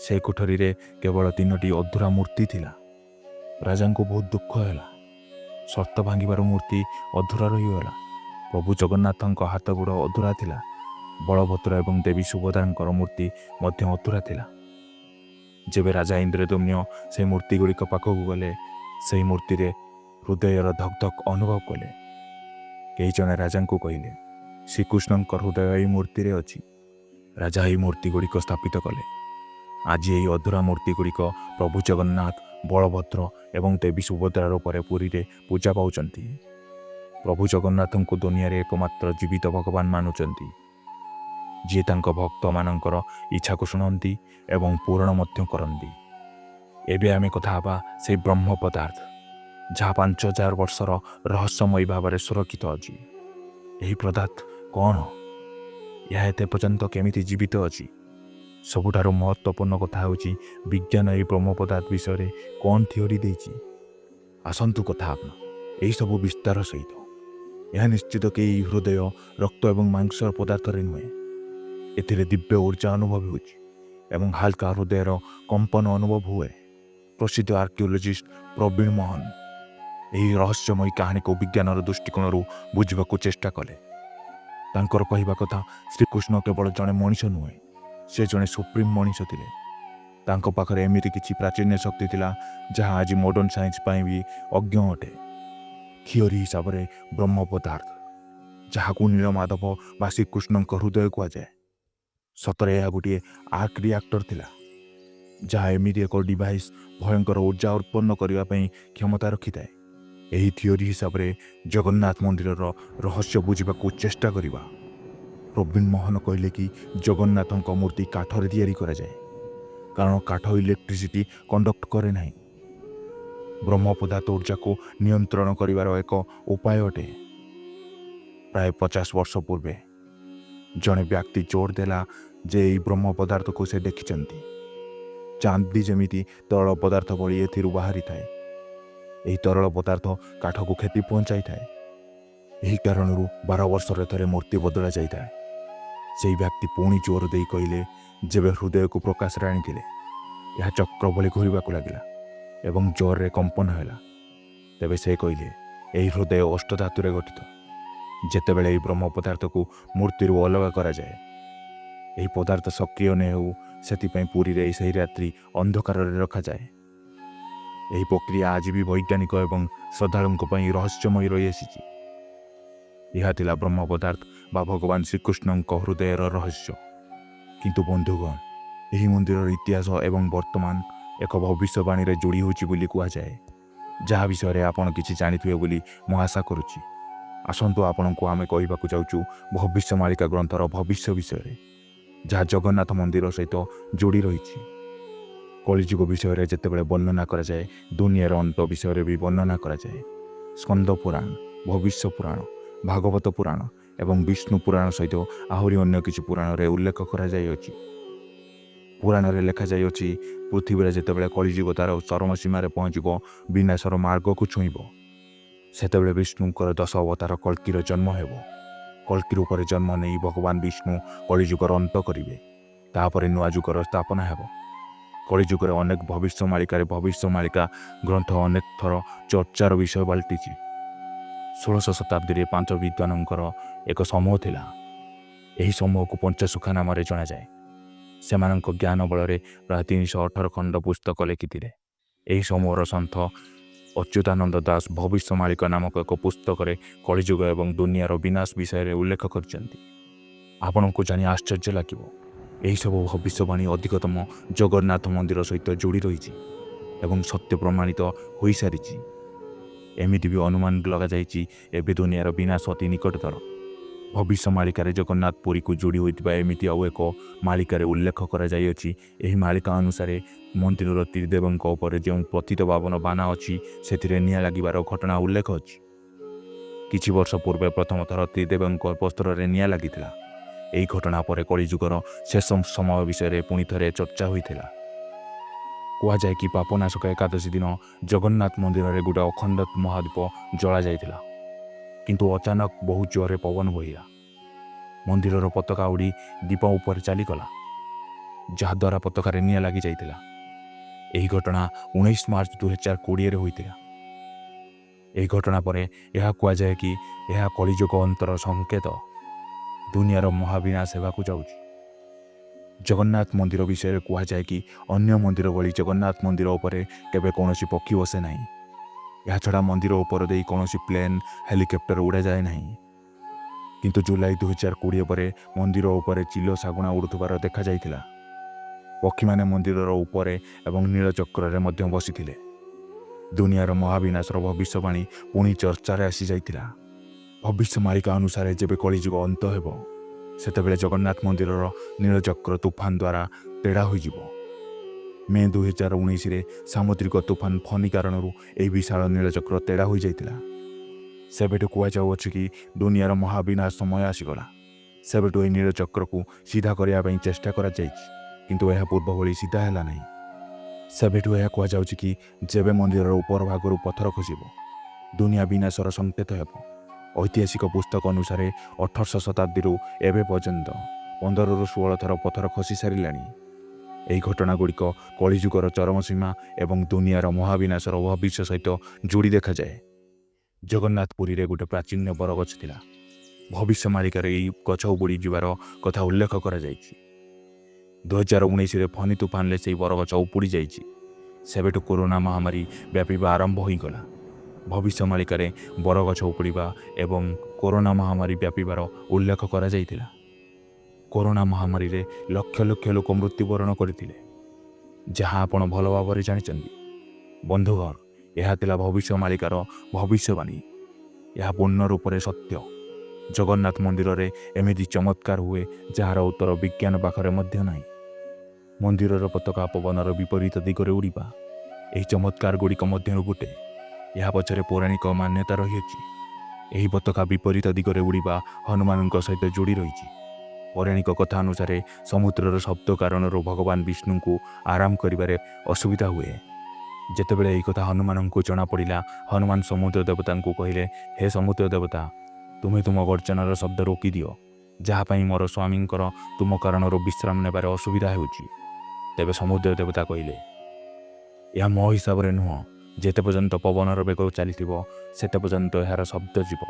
ସେ କୋଠରୀରେ କେବଳ 3ଟି ଅଧୁରା ମୂର୍ତ୍ତି ଥିଲା। ରାଜାଙ୍କୁ ବହୁତ ଦୁଃଖ ହେଲା। ସର୍ତ୍ତ ଭାଙ୍ଗିବାରୁ ମୂର୍ତ୍ତି ଅଧୁରା ରହିଗଲା। ପ୍ରଭୁ ଜଗନ୍ନାଥଙ୍କ ହାତ ଗୋଡ଼ ଅଧୁରା ଥିଲା। ବଳଭଦ୍ର ଏବଂ ଦେବୀ ସୁଭଦ୍ରାଙ୍କର ମୂର୍ତ୍ତି ମଧ୍ୟ ଅଧୁରା ଥିଲା। ଯେବେ ରାଜା ଇନ୍ଦ୍ରଦମ୍ନ ସେହି ମୂର୍ତ୍ତିଗୁଡ଼ିକ ପାଖକୁ ଗଲେ, ସେହି ମୂର୍ତ୍ତିରେ ହୃଦୟର ଧକ୍ ଧକ୍ ଅନୁଭବ କଲେ। କେହି ଜଣେ ରାଜାଙ୍କୁ କହିଲେ, ଶ୍ରୀକୃଷ୍ଣଙ୍କ ହୃଦୟ ଏହି ମୂର୍ତ୍ତିରେ ଅଛି। ରାଜା ଏହି ମୂର୍ତ୍ତିଗୁଡ଼ିକ ସ୍ଥାପିତ କଲେ। ଆଜି ଏହି ଅଧୁରା ମୂର୍ତ୍ତିଗୁଡ଼ିକ ପ୍ରଭୁ ଜଗନ୍ନାଥ, ବଳଭଦ୍ର ଏବଂ ଦେବୀ ସୁଭଦ୍ରା ରୂପରେ ପୁରୀରେ ପୂଜା ପାଉଛନ୍ତି। ପ୍ରଭୁ ଜଗନ୍ନାଥଙ୍କୁ ଦୁନିଆରେ ଏକମାତ୍ର ଜୀବିତ ଭଗବାନ ମାନୁଛନ୍ତି, ଯିଏ ତାଙ୍କ ଭକ୍ତମାନଙ୍କର ଇଚ୍ଛାକୁ ଶୁଣନ୍ତି ଏବଂ ପୂରଣ ମଧ୍ୟ କରନ୍ତି। ଏବେ ଆମେ କଥା ହେବା ସେହି ବ୍ରହ୍ମ ପଦାର୍ଥ, ଯାହା 5000 ବର୍ଷର ରହସ୍ୟମୟୀ ଭାବରେ ସୁରକ୍ଷିତ ଅଛି। ଏହି ପଦାର୍ଥ କ'ଣ? ଏହା ଏତେ ପର୍ଯ୍ୟନ୍ତ କେମିତି ଜୀବିତ ଅଛି? ସବୁଠାରୁ ମହତ୍ତ୍ୱପୂର୍ଣ୍ଣ କଥା ହେଉଛି, ବିଜ୍ଞାନ ଏହି ବ୍ରହ୍ମ ପଦାର୍ଥ ବିଷୟରେ କ'ଣ ଥିଓରି ଦେଇଛି। ଆସନ୍ତୁ କଥା ହେବା ଏହିସବୁ ବିସ୍ତାର ସହିତ। ଏହା ନିଶ୍ଚିତ କି ଏହି ହୃଦୟ, ରକ୍ତ ଏବଂ ମାଂସର ପଦାର୍ଥରେ ନୁହେଁ। ଏଥିରେ ଦିବ୍ୟ ଊର୍ଜା ଅନୁଭବ ହେଉଛି ଏବଂ ହାଲକା ହୃଦୟର କମ୍ପନ ଅନୁଭବ ହୁଏ। ପ୍ରସିଦ୍ଧ ଆର୍କିଓଲୋଜିଷ୍ଟ ପ୍ରବୀଣ ମୋହନ ଏହି ରହସ୍ୟମୟୀ କାହାଣୀକୁ ବିଜ୍ଞାନର ଦୃଷ୍ଟିକୋଣରୁ ବୁଝିବାକୁ ଚେଷ୍ଟା କଲେ। ତାଙ୍କର କହିବା କଥା, ଶ୍ରୀକୃଷ୍ଣ କେବଳ ଜଣେ ମଣିଷ ନୁହେଁ, ସେ ଜଣେ ସୁପ୍ରିମ୍ ମଣିଷ ଥିଲେ। ତାଙ୍କ ପାଖରେ ଏମିତି କିଛି ପ୍ରାଚୀନ ଶକ୍ତି ଥିଲା ଯାହା ଆଜି ମଡର୍ଣ୍ଣ ସାଇନ୍ସ ପାଇଁ ବି ଅଜ୍ଞ ଅଟେ। ଥିଓରି ହିସାବରେ ବ୍ରହ୍ମ ପଦାର୍ଥ, ଯାହାକୁ ନୀଳମାଧବ ବା ଶ୍ରୀକୃଷ୍ଣଙ୍କ ହୃଦୟ କୁହାଯାଏ, ସତରେ ଏହା ଗୋଟିଏ ଆର୍କ ରିଆକ୍ଟର ଥିଲା, ଯାହା ଏମିତି ଏକ ଡିଭାଇସ୍ ଭୟଙ୍କର ଊର୍ଜା ଉତ୍ପନ୍ନ କରିବା ପାଇଁ କ୍ଷମତା ରଖିଥାଏ। ଏହି ଥିଓରି ହିସାବରେ ଜଗନ୍ନାଥ ମନ୍ଦିରର ରହସ୍ୟ ବୁଝିବାକୁ ଚେଷ୍ଟା କରିବା। ପ୍ରବୀଣ ମୋହନ କହିଲେ କି ଜଗନ୍ନାଥଙ୍କ ମୂର୍ତ୍ତି କାଠରେ ତିଆରି କରାଯାଏ, କାରଣ କାଠ ଇଲେକ୍ଟ୍ରିସିଟି କଣ୍ଡକ୍ଟ କରେ ନାହିଁ। ବ୍ରହ୍ମ ପଦାର୍ଥ ଊର୍ଜାକୁ ନିୟନ୍ତ୍ରଣ କରିବାର ଏକ ଉପାୟ ଅଟେ। ପ୍ରାୟ 50 ବର୍ଷ ପୂର୍ବେ ଜଣେ ବ୍ୟକ୍ତି ଜୋର ଦେଲା ଯେ ଏହି ବ୍ରହ୍ମ ପଦାର୍ଥକୁ ସେ ଦେଖିଛନ୍ତି। ଚାନ୍ଦି ଯେମିତି ତରଳ ପଦାର୍ଥ ଭଳି ଏଥିରୁ ବାହାରିଥାଏ। ଏହି ତରଳ ପଦାର୍ଥ କାଠକୁ କ୍ଷତି ପହଞ୍ଚାଇଥାଏ। ଏହି କାରଣରୁ 12 ବର୍ଷରେ ଥରେ ମୂର୍ତ୍ତି ବଦଳା ଯାଇଥାଏ। ସେହି ବ୍ୟକ୍ତି ପୁଣି ଜୋର ଦେଇ କହିଲେ, ଯେବେ ହୃଦୟକୁ ପ୍ରକାଶରେ ଆଣିଥିଲେ, ଏହା ଚକ୍ର ଭଳି ଘୂରିବାକୁ ଲାଗିଲା ଏବଂ ଜୋରରେ କମ୍ପନ ହେଲା। ତେବେ ସେ କହିଲେ, ଏହି ହୃଦୟ ଅଷ୍ଟଧାତୁରେ ଗଠିତ। ଯେତେବେଳେ ଏହି ବ୍ରହ୍ମ ପଦାର୍ଥକୁ ମୂର୍ତ୍ତିରୁ ଅଲଗା କରାଯାଏ, ଏହି ପଦାର୍ଥ ସକ୍ରିୟ ନ ହେଉ ସେଥିପାଇଁ ପୁରୀରେ ସେହି ରାତ୍ରି ଅନ୍ଧକାରରେ ରଖାଯାଏ। ଏହି ପ୍ରକ୍ରିୟା ଆଜି ବି ବୈଜ୍ଞାନିକ ଏବଂ ଶ୍ରଦ୍ଧାଳୁଙ୍କ ପାଇଁ ରହସ୍ୟମୟ ରହିଆସିଛି। ଏହା ଥିଲା ବ୍ରହ୍ମ ପଦାର୍ଥ ବା ଭଗବାନ ଶ୍ରୀକୃଷ୍ଣଙ୍କ ହୃଦୟର ରହସ୍ୟ। କିନ୍ତୁ ବନ୍ଧୁଗଣ, ଏହି ମନ୍ଦିରର ଇତିହାସ ଏବଂ ବର୍ତ୍ତମାନ ଏକ ଭବିଷ୍ୟବାଣୀରେ ଯୋଡ଼ି ହେଉଛି ବୋଲି କୁହାଯାଏ, ଯାହା ବିଷୟରେ ଆପଣ କିଛି ଜାଣିଥିବେ ବୋଲି ମୁଁ ଆଶା କରୁଛି। ଆସନ୍ତୁ ଆପଣଙ୍କୁ ଆମେ କହିବାକୁ ଯାଉଛୁ ଭବିଷ୍ୟମାଳିକା ଗ୍ରନ୍ଥର ଭବିଷ୍ୟ ବିଷୟରେ, ଯାହା ଜଗନ୍ନାଥ ମନ୍ଦିର ସହିତ ଯୋଡ଼ି ରହିଛି। କଳିଯୁଗ ବିଷୟରେ ଯେତେବେଳେ ବର୍ଣ୍ଣନା କରାଯାଏ, ଦୁନିଆର ଅନ୍ତ ବିଷୟରେ ବି ବର୍ଣ୍ଣନା କରାଯାଏ। ସ୍କନ୍ଦ ପୁରାଣ, ଭବିଷ୍ୟ ପୁରାଣ, ଭାଗବତ ପୁରାଣ ଏବଂ ବିଷ୍ଣୁ ପୁରାଣ ସହିତ ଆହୁରି ଅନ୍ୟ କିଛି ପୁରାଣରେ ଉଲ୍ଲେଖ କରାଯାଇଅଛି। ପୁରାଣରେ ଲେଖାଯାଇଅଛି, ପୃଥିବୀରେ ଯେତେବେଳେ କଳିଯୁଗ ତା'ର ଚରମ ସୀମାରେ ପହଞ୍ଚିବ, ବିନାଶର ମାର୍ଗକୁ ଛୁଇଁବ, ସେତେବେଳେ ବିଷ୍ଣୁଙ୍କର 10 ଅବତାର କଳ୍କିର ଜନ୍ମ ହେବ। କଳ୍କି ରୂପରେ ଜନ୍ମ ନେଇ ଭଗବାନ ବିଷ୍ଣୁ କଳିଯୁଗର ଅନ୍ତ କରିବେ। ତାପରେ ନୂଆ ଯୁଗର ସ୍ଥାପନା ହେବ। କଳିଯୁଗରେ ଅନେକ ଭବିଷ୍ୟମାଳିକା ଗ୍ରନ୍ଥ ଅନେକ ଥର ଚର୍ଚ୍ଚାର ବିଷୟ ପାଲଟିଛି। 16ଶ ଶତାବ୍ଦୀରେ 5 ବିଦ୍ୱାନଙ୍କର ଏକ ସମୂହ ଥିଲା। ଏହି ସମୂହକୁ ପଞ୍ଚସୁଖା ନାମରେ ଜଣାଯାଏ। ସେମାନଙ୍କ ଜ୍ଞାନ ବଳରେ ପ୍ରାୟ 318 ଖଣ୍ଡ ପୁସ୍ତକ ଲେଖିଥିଲେ। ଏହି ସମୂହର ସନ୍ଥ ଅଚ୍ୟୁତାନନ୍ଦ ଦାସ ଭବିଷ୍ୟମାଳିକା ନାମକ ଏକ ପୁସ୍ତକରେ କଳିଯୁଗ ଏବଂ ଦୁନିଆର ବିନାଶ ବିଷୟରେ ଉଲ୍ଲେଖ କରିଛନ୍ତି। ଆପଣଙ୍କୁ ଜାଣି ଆଶ୍ଚର୍ଯ୍ୟ ଲାଗିବ, ଏହିସବୁ ଭବିଷ୍ୟବାଣୀ ଅଧିକତମ ଜଗନ୍ନାଥ ମନ୍ଦିର ସହିତ ଯୋଡ଼ି ରହିଛି ଏବଂ ସତ୍ୟ ପ୍ରମାଣିତ ହୋଇସାରିଛି। ଏମିତି ବି ଅନୁମାନ ଲଗାଯାଇଛି, ଏବେ ଦୁନିଆର ବିନାଶ ଅତି ନିକଟତର। ଭବିଷ୍ୟମାଳିକାରେ ଜଗନ୍ନାଥ ପୁରୀକୁ ଯୋଡ଼ି ହୋଇଥିବା ଏମିତି ଆଉ ଏକ ମାଳିକାରେ ଉଲ୍ଲେଖ କରାଯାଇଅଛି। ଏହି ମାଳିକା ଅନୁସାରେ ମନ୍ଦିରର ତ୍ରିଦେବଙ୍କ ଉପରେ ଯେଉଁ ପତିତ ପାବନ ବାନା ଅଛି, ସେଥିରେ ନିଆଁ ଲାଗିବାର ଘଟଣା ଉଲ୍ଲେଖ ଅଛି। କିଛି ବର୍ଷ ପୂର୍ବେ ପ୍ରଥମ ଥର ତ୍ରିଦେବଙ୍କ ବସ୍ତ୍ରରେ ନିଆଁ ଲାଗିଥିଲା। ଏହି ଘଟଣା ପରେ କଳିଯୁଗର ଶେଷ ସମୟ ବିଷୟରେ ପୁଣି ଥରେ ଚର୍ଚ୍ଚା ହୋଇଥିଲା। କୁହାଯାଏ କି ପାପନାଶକ ଏକାଦଶୀ ଦିନ ଜଗନ୍ନାଥ ମନ୍ଦିରରେ ଗୋଟିଏ ଅଖଣ୍ଡ ମହାଦୀପ ଜଳାଯାଇଥିଲା। କିନ୍ତୁ ଅଚାନକ ବହୁ ଜୋରରେ ପବନ ବହିଲା। ମନ୍ଦିରର ପତାକା ଉଡ଼ି ଦୀପ ଉପରେ ଚାଲିଗଲା, ଯାହାଦ୍ୱାରା ପତାକାରେ ନିଆଁ ଲାଗିଯାଇଥିଲା। ଏହି ଘଟଣା 19 ମାର୍ଚ୍ଚ 2020ରେ ହୋଇଥିଲା। ଏହି ଘଟଣା ପରେ ଏହା କୁହାଯାଏ କି ଏହା କଳିଯୁଗ ଅନ୍ତର ସଂକେତ। ଦୁନିଆର ମହାବିନାଶ ହେବାକୁ ଯାଉଛି। ଜଗନ୍ନାଥ ମନ୍ଦିର ବିଷୟରେ କୁହାଯାଏ କି ଅନ୍ୟ ମନ୍ଦିର ଭଳି ଜଗନ୍ନାଥ ମନ୍ଦିର ଉପରେ କେବେ କୌଣସି ପକ୍ଷୀ ବସେ ନାହିଁ। ଏହାଛଡ଼ା ମନ୍ଦିର ଉପର ଦେଇ କୌଣସି ପ୍ଲେନ୍, ହେଲିକପ୍ଟର ଉଡ଼ାଯାଏ ନାହିଁ। କିନ୍ତୁ ଜୁଲାଇ 2020 ପରେ ମନ୍ଦିର ଉପରେ ଚିଲ ଶାଗୁଣା ଉଡ଼ୁଥିବାର ଦେଖାଯାଇଥିଲା। ପକ୍ଷୀମାନେ ମନ୍ଦିରର ଉପରେ ଏବଂ ନୀଳଚକ୍ରରେ ମଧ୍ୟ ବସିଥିଲେ। ଦୁନିଆର ମହାବିନାଶର ଭବିଷ୍ୟବାଣୀ ପୁଣି ଚର୍ଚ୍ଚାରେ ଆସିଯାଇଥିଲା। ଭବିଷ୍ୟମାଳିକା ଅନୁସାରେ ଯେବେ କଳିଯୁଗ ଅନ୍ତ ହେବ, ସେତେବେଳେ ଜଗନ୍ନାଥ ମନ୍ଦିରର ନୀଳଚକ୍ର ତୁଫାନ ଦ୍ୱାରା ତେଢ଼ା ହୋଇଯିବ। ମେ 2019ରେ ସାମୁଦ୍ରିକ ତୁଫାନ ଫନି କାରଣରୁ ଏହି ବିଶାଳ ନୀଳଚକ୍ର ତେଢ଼ା ହୋଇଯାଇଥିଲା। ସେବେଠୁ କୁହାଯାଉଅଛି କି ଦୁନିଆର ମହାବିନାଶ ସମୟ ଆସିଗଲା। ସେବେଠୁ ଏହି ନୀଳଚକ୍ରକୁ ସିଧା କରିବା ପାଇଁ ଚେଷ୍ଟା କରାଯାଇଛି, କିନ୍ତୁ ଏହା ପୂର୍ବ ଭଳି ସିଧା ହେଲା ନାହିଁ। ସେବେଠୁ ଏହା କୁହାଯାଉଛି କି ଯେବେ ମନ୍ଦିରର ଉପର ଭାଗରୁ ପଥର ଖସିବ, ଦୁନିଆ ବିନାଶର ସଂକେତ ହେବ। ଐତିହାସିକ ପୁସ୍ତକ ଅନୁସାରେ 18ଶ ଶତାବ୍ଦୀରୁ ଏବେ ପର୍ଯ୍ୟନ୍ତ 15ରୁ 16 ଥର ପଥର ଖସି ସାରିଲାଣି। ଏହି ଘଟଣାଗୁଡ଼ିକ କଳିଯୁଗର ଚରମ ସୀମା ଏବଂ ଦୁନିଆର ମହାବିନାଶର ଭବିଷ୍ୟ ସହିତ ଯୋଡ଼ି ଦେଖାଯାଏ। ଜଗନ୍ନାଥ ପୁରୀରେ ଗୋଟିଏ ପ୍ରାଚୀନ ବରଗଛ ଥିଲା। ଭବିଷ୍ୟମାଳିକାରେ ଏହି ଗଛ ଉପୁଡ଼ି ଯିବାର କଥା ଉଲ୍ଲେଖ କରାଯାଇଛି। 2019ରେ ଫନି ତୁଫାନରେ ସେହି ବରଗଛ ଉପୁଡ଼ି ଯାଇଛି। ସେବେଠୁ କରୋନା ମହାମାରୀ ବ୍ୟାପିବା ଆରମ୍ଭ ହୋଇଗଲା। ଭବିଷ୍ୟମାଳିକାରେ ବରଗଛ ଉପୁଡ଼ିବା ଏବଂ କରୋନା ମହାମାରୀ ବ୍ୟାପିବାର ଉଲ୍ଲେଖ କରାଯାଇଥିଲା। କରୋନା ମହାମାରୀରେ ଲକ୍ଷ ଲକ୍ଷ ଲୋକ ମୃତ୍ୟୁବରଣ କରିଥିଲେ, ଯାହା ଆପଣ ଭଲ ଭାବରେ ଜାଣିଛନ୍ତି। ବନ୍ଧୁଗଣ, ଏହା ଥିଲା ଭବିଷ୍ୟମାଳିକାର ଭବିଷ୍ୟବାଣୀ। ଏହା ପୂର୍ଣ୍ଣ ରୂପରେ ସତ୍ୟ। ଜଗନ୍ନାଥ ମନ୍ଦିରରେ ଏମିତି ଚମତ୍କାର ହୁଏ, ଯାହାର ଉତ୍ତର ବିଜ୍ଞାନ ପାଖରେ ମଧ୍ୟ ନାହିଁ। ମନ୍ଦିରର ପତାକା ପବନର ବିପରୀତ ଦିଗରେ ଉଡ଼ିବା ଏହି ଚମତ୍କାର ଗୁଡ଼ିକ ମଧ୍ୟରୁ ଗୋଟେ। ଏହା ପଛରେ ପୌରାଣିକ ମାନ୍ୟତା ରହିଅଛି। ଏହି ପତାକା ବିପରୀତ ଦିଗରେ ଉଡ଼ିବା ହନୁମାନଙ୍କ ସହିତ ଯୋଡ଼ି ରହିଛି। ପୌରାଣିକ କଥା ଅନୁସାରେ ସମୁଦ୍ରର ଶବ୍ଦ କାରଣରୁ ଭଗବାନ ବିଷ୍ଣୁଙ୍କୁ ଆରାମ କରିବାରେ ଅସୁବିଧା ହୁଏ। ଯେତେବେଳେ ଏହି କଥା ହନୁମାନଙ୍କୁ ଜଣାପଡ଼ିଲା, ହନୁମାନ ସମୁଦ୍ର ଦେବତାଙ୍କୁ କହିଲେ, ହେ ସମୁଦ୍ର ଦେବତା, ତୁମେ ତୁମ ଗର୍ଜନର ଶବ୍ଦ ରୋକିଦିଅ, ଯାହା ପାଇଁ ମୋର ସ୍ୱାମୀଙ୍କର ତୁମ କାରଣରୁ ବିଶ୍ରାମ ନେବାରେ ଅସୁବିଧା ହେଉଛି। ତେବେ ସମୁଦ୍ର ଦେବତା କହିଲେ, ଏହା ମୋ ହିସାବରେ ନୁହଁ। ଯେତେ ପର୍ଯ୍ୟନ୍ତ ପବନର ବେଗ ଚାଲିଥିବ, ସେତେ ପର୍ଯ୍ୟନ୍ତ ଏହାର ଶବ୍ଦ ଯିବ।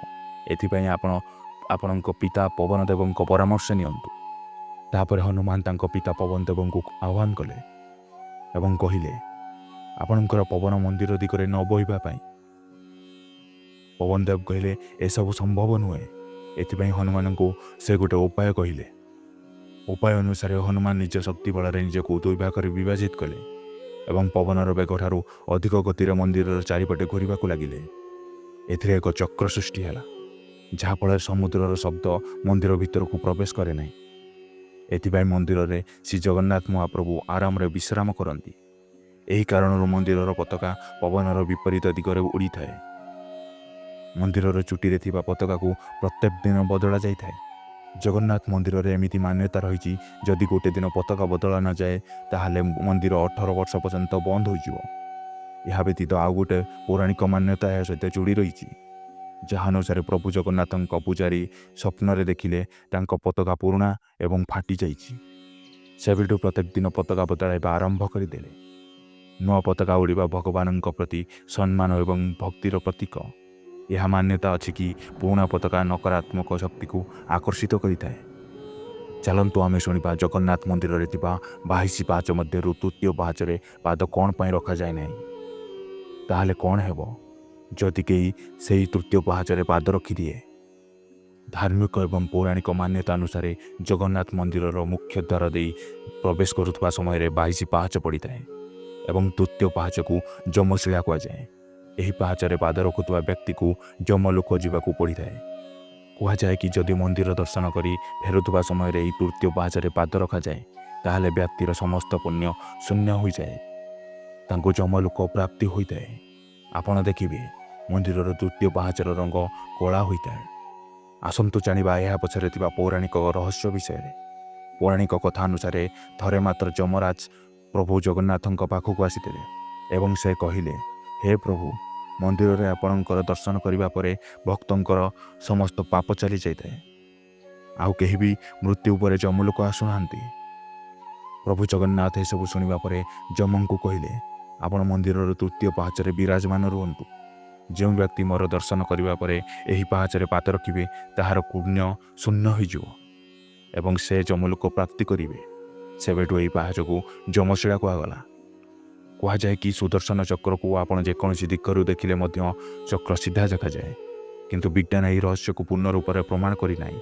ଏଥିପାଇଁ ଆପଣ ଆପଣଙ୍କ ପିତା ପବନଦେବଙ୍କ ପରାମର୍ଶ ନିଅନ୍ତୁ। ତାପରେ ହନୁମାନ ତାଙ୍କ ପିତା ପବନଦେବଙ୍କୁ ଆହ୍ୱାନ କଲେ ଏବଂ କହିଲେ, ଆପଣଙ୍କର ପବନ ମନ୍ଦିର ଦିଗରେ ନ ବୋହିବା ପାଇଁ। ପବନଦେବ କହିଲେ, ଏସବୁ ସମ୍ଭବ ନୁହେଁ। ଏଥିପାଇଁ ହନୁମାନଙ୍କୁ ସେ ଗୋଟେ ଉପାୟ କହିଲେ। ଉପାୟ ଅନୁସାରେ ହନୁମାନ ନିଜ ଶକ୍ତି ବଳରେ ନିଜକୁ ଦୁଇ ଭାଗରେ ବିଭାଜିତ କଲେ ଏବଂ ପବନର ବେଗଠାରୁ ଅଧିକ ଗତିରେ ମନ୍ଦିରର ଚାରିପଟେ ଘୂରିବାକୁ ଲାଗିଲେ। ଏଥିରେ ଏକ ଚକ୍ର ସୃଷ୍ଟି ହେଲା, ଯାହାଫଳରେ ସମୁଦ୍ରର ଶବ୍ଦ ମନ୍ଦିର ଭିତରକୁ ପ୍ରବେଶ କରେ ନାହିଁ। ଏଥିପାଇଁ ମନ୍ଦିରରେ ଶ୍ରୀ ଜଗନ୍ନାଥ ମହାପ୍ରଭୁ ଆରାମରେ ବିଶ୍ରାମ କରନ୍ତି। ଏହି କାରଣରୁ ମନ୍ଦିରର ପତାକା ପବନର ବିପରୀତ ଦିଗରେ ଉଡ଼ିଥାଏ। ମନ୍ଦିରର ଚୁଟିରେ ଥିବା ପତାକାକୁ ପ୍ରତ୍ୟେକ ଦିନ ବଦଳା ଯାଇଥାଏ। ଜଗନ୍ନାଥ ମନ୍ଦିରରେ ଏମିତି ମାନ୍ୟତା ରହିଛି, ଯଦି ଗୋଟେ ଦିନ ପତାକା ବଦଳା ନଯାଏ ତାହେଲେ ମନ୍ଦିର 18 ବର୍ଷ ପର୍ଯ୍ୟନ୍ତ ବନ୍ଦ ହୋଇଯିବ। ଏହା ବ୍ୟତୀତ ଆଉ ଗୋଟେ ପୌରାଣିକ ମାନ୍ୟତା ଏହା ସହିତ ଯୋଡ଼ି ରହିଛି, ଯାହା ଅନୁସାରେ ପ୍ରଭୁ ଜଗନ୍ନାଥଙ୍କ ପୂଜାରୀ ସ୍ୱପ୍ନରେ ଦେଖିଲେ ତାଙ୍କ ପତାକା ପୁରୁଣା ଏବଂ ଫାଟି ଯାଇଛି। ସେବେଠୁ ପ୍ରତ୍ୟେକ ଦିନ ପତାକା ବଦଳାଇବା ଆରମ୍ଭ କରିଦେଲେ। ନୂଆ ପତାକା ଉଡ଼ିବା ଭଗବାନଙ୍କ ପ୍ରତି ସମ୍ମାନ ଏବଂ ଭକ୍ତିର ପ୍ରତୀକ। ଏହା ମାନ୍ୟତା ଅଛି କି ପୁରୁଣା ପତାକା ନକାରାତ୍ମକ ଶକ୍ତିକୁ ଆକର୍ଷିତ କରିଥାଏ। ଚାଲନ୍ତୁ ଆମେ ଶୁଣିବା ଜଗନ୍ନାଥ ମନ୍ଦିରରେ ଥିବା 22 ପାହାଚ ମଧ୍ୟରୁ ତୃତୀୟ ପାହାଚରେ ପାଦ କ'ଣ ପାଇଁ ରଖାଯାଏ ନାହିଁ। ତାହେଲେ କ'ଣ ହେବ ଯଦି କେହି ସେହି ତୃତୀୟ ପାହାଚରେ ପାଦ ରଖିଦିଏ? ଧାର୍ମିକ ଏବଂ ପୌରାଣିକ ମାନ୍ୟତା ଅନୁସାରେ ଜଗନ୍ନାଥ ମନ୍ଦିରର ମୁଖ୍ୟ ଦ୍ୱାର ଦେଇ ପ୍ରବେଶ କରୁଥିବା ସମୟରେ 22 ପାହାଚ ପଡ଼ିଥାଏ ଏବଂ ତୃତୀୟ ପାହାଚକୁ ଯମଶିଳା କୁହାଯାଏ। ଏହି ପାହାଚରେ ପାଦ ରଖୁଥିବା ବ୍ୟକ୍ତିକୁ ଯମଲୋକ ଯିବାକୁ ପଡ଼ିଥାଏ। କୁହାଯାଏ କି ଯଦି ମନ୍ଦିର ଦର୍ଶନ କରି ଫେରୁଥିବା ସମୟରେ ଏହି ତୃତୀୟ ପାହାଚରେ ପାଦ ରଖାଯାଏ ତାହେଲେ ବ୍ୟକ୍ତିର ସମସ୍ତ ପୁଣ୍ୟ ଶୂନ୍ୟ ହୋଇଯାଏ, ତାଙ୍କୁ ଯମଲୋକ ପ୍ରାପ୍ତି ହୋଇଥାଏ। ଆପଣ ଦେଖିବେ ମନ୍ଦିରର ତୃତୀୟ ପାହାଚର ରଙ୍ଗ କଳା ହୋଇଥାଏ। ଆସନ୍ତୁ ଜାଣିବା ଏହା ପଛରେ ଥିବା ପୌରାଣିକ ରହସ୍ୟ ବିଷୟରେ। ପୌରାଣିକ କଥା ଅନୁସାରେ ଥରେ ମାତ୍ର ଯମରାଜ ପ୍ରଭୁ ଜଗନ୍ନାଥଙ୍କ ପାଖକୁ ଆସିଥିଲେ ଏବଂ ସେ କହିଲେ, ହେ ପ୍ରଭୁ, ମନ୍ଦିରରେ ଆପଣଙ୍କର ଦର୍ଶନ କରିବା ପରେ ଭକ୍ତଙ୍କର ସମସ୍ତ ପାପ ଚାଲିଯାଇଥାଏ। ଆଉ କେହି ବି ମୃତ୍ୟୁ ଉପରେ ଯମଲୋକ ଆସୁନାହାନ୍ତି। ପ୍ରଭୁ ଜଗନ୍ନାଥ ଏସବୁ ଶୁଣିବା ପରେ ଯମଙ୍କୁ କହିଲେ, ଆପଣ ମନ୍ଦିରର ତୃତୀୟ ପାହାଚରେ ବିରାଜମାନ ରୁହନ୍ତୁ। ଯେଉଁ ବ୍ୟକ୍ତି ମୋର ଦର୍ଶନ କରିବା ପରେ ଏହି ପାହାଚରେ ପାଦ ରଖିବେ ତାହାର ପୁଣ୍ୟ ଶୂନ୍ୟ ହୋଇଯିବ ଏବଂ ସେ ଯମଲୋକ ପ୍ରାପ୍ତି କରିବେ। ସେବେଠୁ ଏହି ପାହାଚକୁ ଯମଶିଳା କୁହାଗଲା। କୁହାଯାଏ କି ସୁଦର୍ଶନ ଚକ୍ରକୁ ଆପଣ ଯେକୌଣସି ଦିଗରୁ ଦେଖିଲେ ମଧ୍ୟ ଚକ୍ର ସିଧା ଦେଖାଯାଏ, କିନ୍ତୁ ବିଜ୍ଞାନ ଏହି ରହସ୍ୟକୁ ପୂର୍ଣ୍ଣ ରୂପରେ ପ୍ରମାଣ କରିନାହିଁ।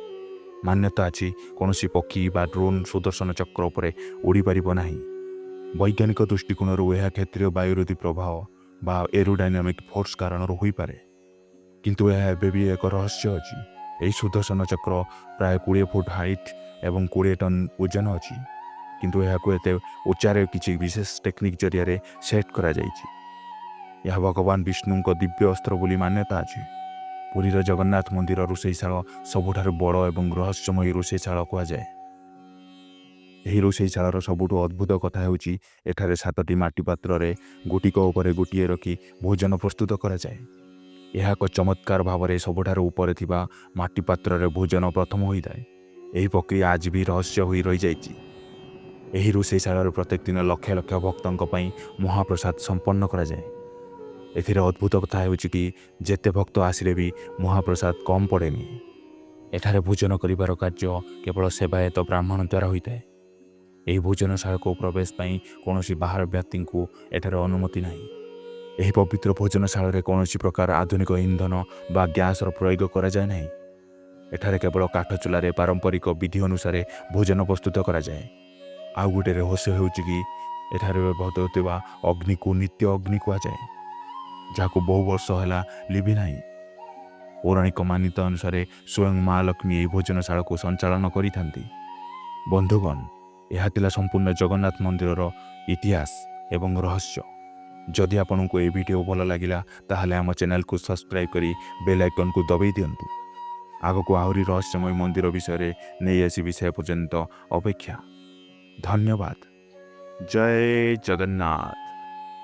ମାନ୍ୟତା ଅଛି କୌଣସି ପକ୍ଷୀ ବା ଡ୍ରୋନ୍ ସୁଦର୍ଶନ ଚକ୍ର ଉପରେ ଉଡ଼ିପାରିବ ନାହିଁ। ବୈଜ୍ଞାନିକ ଦୃଷ୍ଟିକୋଣରୁ ଏହା କ୍ଷେତ୍ରୀୟ ବାୟୁରୋଧୀ ପ୍ରଭାବ ବା ଏରୋଡାଇନାମିକ୍ ଫୋର୍ସ କାରଣରୁ ହୋଇପାରେ, କିନ୍ତୁ ଏହା ଏବେ ବି ଏକ ରହସ୍ୟ ଅଛି। ଏହି ସୁଦର୍ଶନ ଚକ୍ର ପ୍ରାୟ 20 ଫୁଟ ହାଇଟ୍ ଏବଂ 20 ଟନ୍ ଓଜନ ଅଛି, କିନ୍ତୁ ଏହାକୁ ଏତେ ଉଚ୍ଚାରେ କିଛି ବିଶେଷ ଟେକ୍ନିକ୍ ଜରିଆରେ ସେଟ୍ କରାଯାଇଛି। ଏହା ଭଗବାନ ବିଷ୍ଣୁଙ୍କ ଦିବ୍ୟ ଅସ୍ତ୍ର ବୋଲି ମାନ୍ୟତା ଅଛି। ପୁରୀର ଜଗନ୍ନାଥ ମନ୍ଦିର ରୋଷେଇଶାଳ ସବୁଠାରୁ ବଡ଼ ଏବଂ ରହସ୍ୟମୟୀ ରୋଷେଇଶାଳ କୁହାଯାଏ। ଏହି ରୋଷେଇଶାଳର ସବୁଠୁ ଅଦ୍ଭୁତ କଥା ହେଉଛି ଏଠାରେ 7ଟି ମାଟି ପାତ୍ରରେ ଗୋଟିକ ଉପରେ ଗୋଟିଏ ରଖି ଭୋଜନ ପ୍ରସ୍ତୁତ କରାଯାଏ। ଏହା ଏକ ଚମତ୍କାର ଭାବରେ ସବୁଠାରୁ ଉପରେ ଥିବା ମାଟି ପାତ୍ରରେ ଭୋଜନ ପ୍ରଥମ ହୋଇଥାଏ। ଏହି ପ୍ରକ୍ରିୟା ଆଜି ବି ରହସ୍ୟ ହୋଇ ରହିଯାଇଛି। ଏହି ରୋଷେଇଶାଳାରେ ପ୍ରତ୍ୟେକ ଦିନ ଲକ୍ଷ ଲକ୍ଷ ଭକ୍ତଙ୍କ ପାଇଁ ମହାପ୍ରସାଦ ସମ୍ପନ୍ନ କରାଯାଏ। ଏଥିରେ ଅଦ୍ଭୁତ କଥା ହେଉଛି କି ଯେତେ ଭକ୍ତ ଆସିଲେ ବି ମହାପ୍ରସାଦ କମ୍ ପଡ଼େନି। ଏଠାରେ ଭୋଜନ କରିବାର କାର୍ଯ୍ୟ କେବଳ ସେବାୟତ ବ୍ରାହ୍ମଣ ଦ୍ୱାରା ହୋଇଥାଏ। ଏହି ଭୋଜନଶାଳାକୁ ପ୍ରବେଶ ପାଇଁ କୌଣସି ବାହାର ବ୍ୟକ୍ତିଙ୍କୁ ଏଠାରେ ଅନୁମତି ନାହିଁ। ଏହି ପବିତ୍ର ଭୋଜନଶାଳାରେ କୌଣସି ପ୍ରକାର ଆଧୁନିକ ଇନ୍ଧନ ବା ଗ୍ୟାସ୍ର ପ୍ରୟୋଗ କରାଯାଏ ନାହିଁ। ଏଠାରେ କେବଳ କାଠ ଚୁଲାରେ ପାରମ୍ପରିକ ବିଧି ଅନୁସାରେ ଭୋଜନ ପ୍ରସ୍ତୁତ କରାଯାଏ। ଆଉ ଗୋଟେ ରହସ୍ୟ ହେଉଛି କି ଏଠାରେ ବ୍ୟବହୃତ ହେଉଥିବା ଅଗ୍ନିକୁ ନିତ୍ୟ ଅଗ୍ନି କୁହାଯାଏ, ଯାହାକୁ ବହୁ ବର୍ଷ ହେଲା ଲିଭି ନାହିଁ। ପୌରାଣିକ ମାନ୍ୟତା ଅନୁସାରେ ସ୍ୱୟଂ ମା ଲକ୍ଷ୍ମୀ ଏହି ଭୋଜନଶାଳାକୁ ସଞ୍ଚାଳନ କରିଥାନ୍ତି। ବନ୍ଧୁଗଣ, ଏହା ଥିଲା ସମ୍ପୂର୍ଣ୍ଣ ଜଗନ୍ନାଥ ମନ୍ଦିରର ଇତିହାସ ଏବଂ ରହସ୍ୟ। ଯଦି ଆପଣଙ୍କୁ ଏହି ଭିଡ଼ିଓ ଭଲ ଲାଗିଲା ତାହେଲେ ଆମ ଚ୍ୟାନେଲକୁ ସବସ୍କ୍ରାଇବ୍ କରି ବେଲ୍ ଆଇକନ୍କୁ ଦବାଇ ଦିଅନ୍ତୁ। ଆଗକୁ ଆହୁରି ରହସ୍ୟମୟ ମନ୍ଦିର ବିଷୟରେ ନେଇ ଆସିବି, ସେ ପର୍ଯ୍ୟନ୍ତ ଅପେକ୍ଷା। ଧନ୍ୟବାଦ। ଜୟ ଜଗନ୍ନାଥ।